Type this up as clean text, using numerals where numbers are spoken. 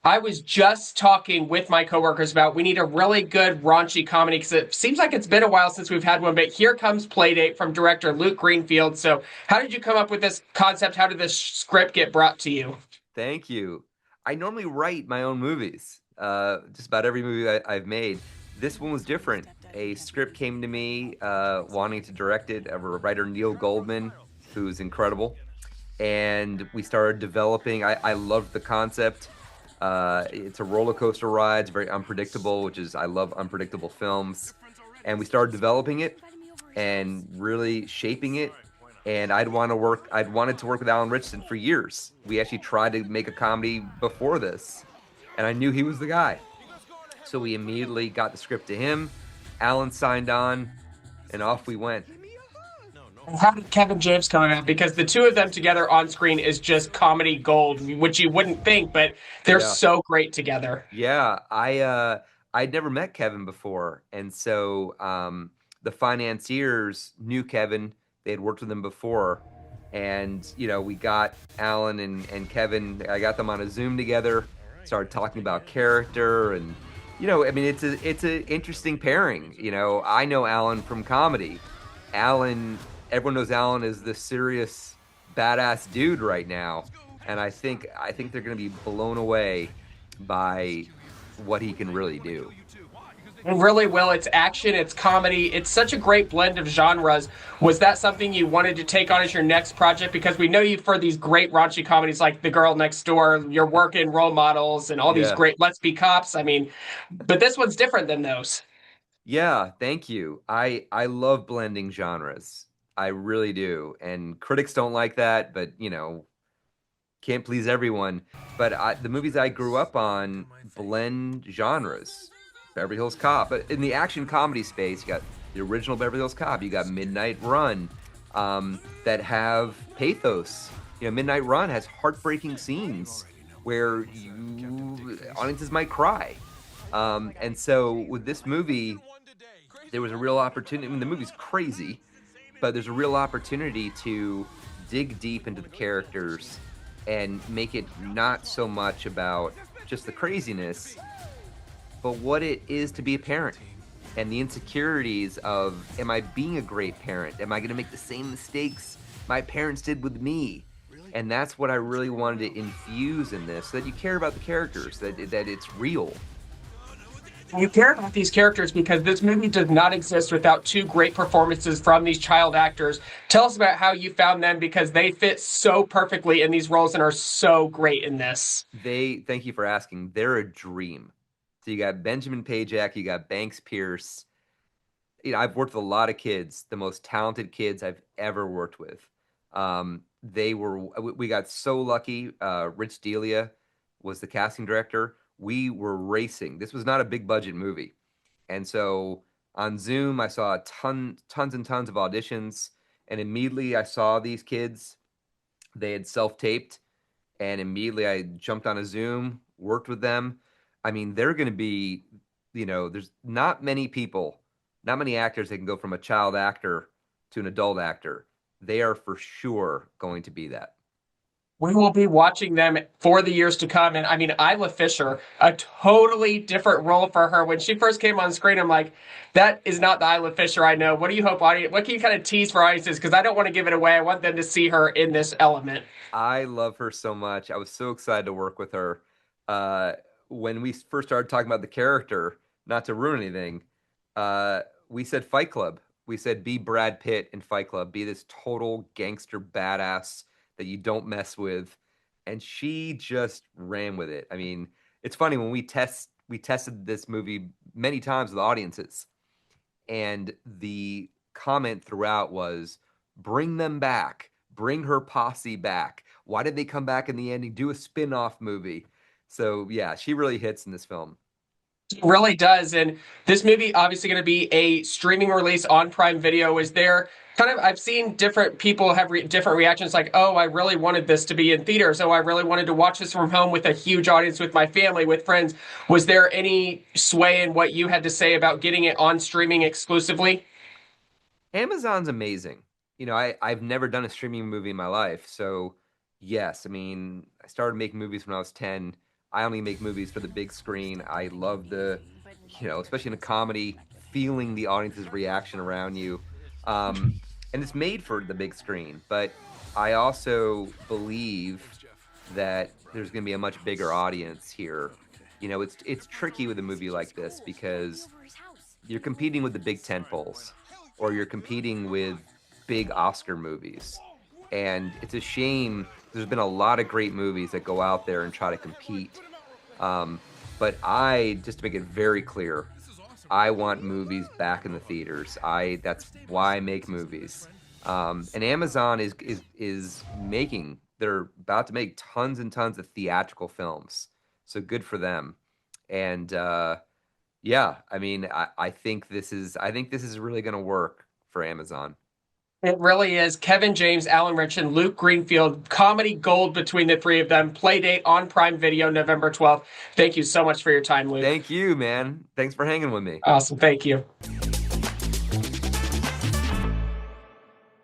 I was just talking with my coworkers about we need a really good raunchy comedy because it seems like it's been a while since we've had one, but here comes Playdate from director Luke Greenfield. So, how did you come up with this concept? How did this script get brought to you? Thank you. I normally write my own movies, just about every movie I've made. This one was different. A script came to me wanting to direct it, a writer, Neil Goldman, who's incredible. And we started developing. I loved the concept. It's a roller coaster ride. It's very unpredictable, which is, I love unpredictable films. And we started developing it and really shaping it. And I'd wanted to work with Alan Ritchson for years. We actually tried to make a comedy before this, and I knew he was the guy. So we immediately got the script to him. Alan signed on, and off we went. How did Kevin James come about? Because the two of them together on screen is just comedy gold, which you wouldn't think, but they're Yeah. so great together. Yeah, I'd never met Kevin before, and so the financiers knew Kevin. They had worked with him before, and we got Alan and Kevin. I got them on a Zoom together, started talking about character, and I mean, it's a interesting pairing. I know Alan from comedy. Alan, everyone knows Alan is the serious, badass dude right now, and I think they're going to be blown away by what he can really do. And really well, it's action, it's comedy, it's such a great blend of genres. Was that something you wanted to take on as your next project? Because we know you for these great raunchy comedies like The Girl Next Door, your work in Role Models, and all these Yeah. great Let's Be Cops. I mean, but this one's different than those. Yeah, thank you. I love blending genres. I really do. And critics don't like that, but can't please everyone. But the movies I grew up on blend genres. Beverly Hills Cop, but in the action comedy space, you got the original Beverly Hills Cop, you got Midnight Run, that have pathos. Midnight Run has heartbreaking scenes where audiences might cry. And so with this movie, there was a real opportunity. I mean, the movie's crazy, but there's a real opportunity to dig deep into the characters and make it not so much about just the craziness, but what it is to be a parent and the insecurities of, am I being a great parent? Am I going to make the same mistakes my parents did with me? And that's what I really wanted to infuse in this, so that you care about the characters, that it's real. You care about these characters because this movie does not exist without two great performances from these child actors. Tell us about how you found them because they fit so perfectly in these roles and are so great in this. Thank you for asking. They're a dream. So you got Benjamin Pajak, you got Banks Pierce. I've worked with a lot of kids, the most talented kids I've ever worked with. We got so lucky. Rich Delia was the casting director. We were racing. This was not a big budget movie. And so on Zoom, I saw tons and tons of auditions. And immediately I saw these kids. They had self-taped. And immediately I jumped on a Zoom, worked with them. I mean, they're going to be, there's not many people, not many actors that can go from a child actor to an adult actor. They are for sure going to be that. We will be watching them for the years to come. And I mean, Isla Fisher, a totally different role for her. When she first came on screen, I'm like, that is not the Isla Fisher I know. What do you hope, audience? What can you kind of tease for audiences? Because I don't want to give it away. I want them to see her in this element. I love her so much. I was so excited to work with her. Uh, when we first started talking about the character, not to ruin anything, uh, we said Fight Club. We said be Brad Pitt in Fight Club, be this total gangster badass that you don't mess with. And she just ran with it. I mean, it's funny when we tested this movie many times with audiences, and the comment throughout was, bring them back, bring her posse back. Why did they come back in the ending? Do a spin-off movie. So yeah, she really hits in this film. It really does. And this movie obviously going to be a streaming release on Prime Video. Is there kind of, I've seen different people have different reactions like, oh, I really wanted this to be in theaters. Oh, I really wanted to watch this from home with a huge audience, with my family, with friends. Was there any sway in what you had to say about getting it on streaming exclusively? Amazon's amazing. I've never done a streaming movie in my life. So yes, I mean, I started making movies when I was 10. I only make movies for the big screen. I love especially in a comedy, feeling the audience's reaction around you. Um, and it's made for the big screen, but I also believe that there's going to be a much bigger audience here. It's tricky with a movie like this because you're competing with the big tent poles, or you're competing with big Oscar movies. And it's a shame. There's been a lot of great movies that go out there and try to compete. Um, but just to make it very clear, I want movies back in the theaters. That's why I make movies. And Amazon is making. They're about to make tons and tons of theatrical films. So good for them. And yeah, I mean, I think this is really going to work for Amazon. It really is. Kevin James, Alan Ritchson, Luke Greenfield, comedy gold between the three of them. Playdate on Prime Video, November 12th. Thank you so much for your time, Luke. Thank you, man. Thanks for hanging with me. Awesome. Thank you.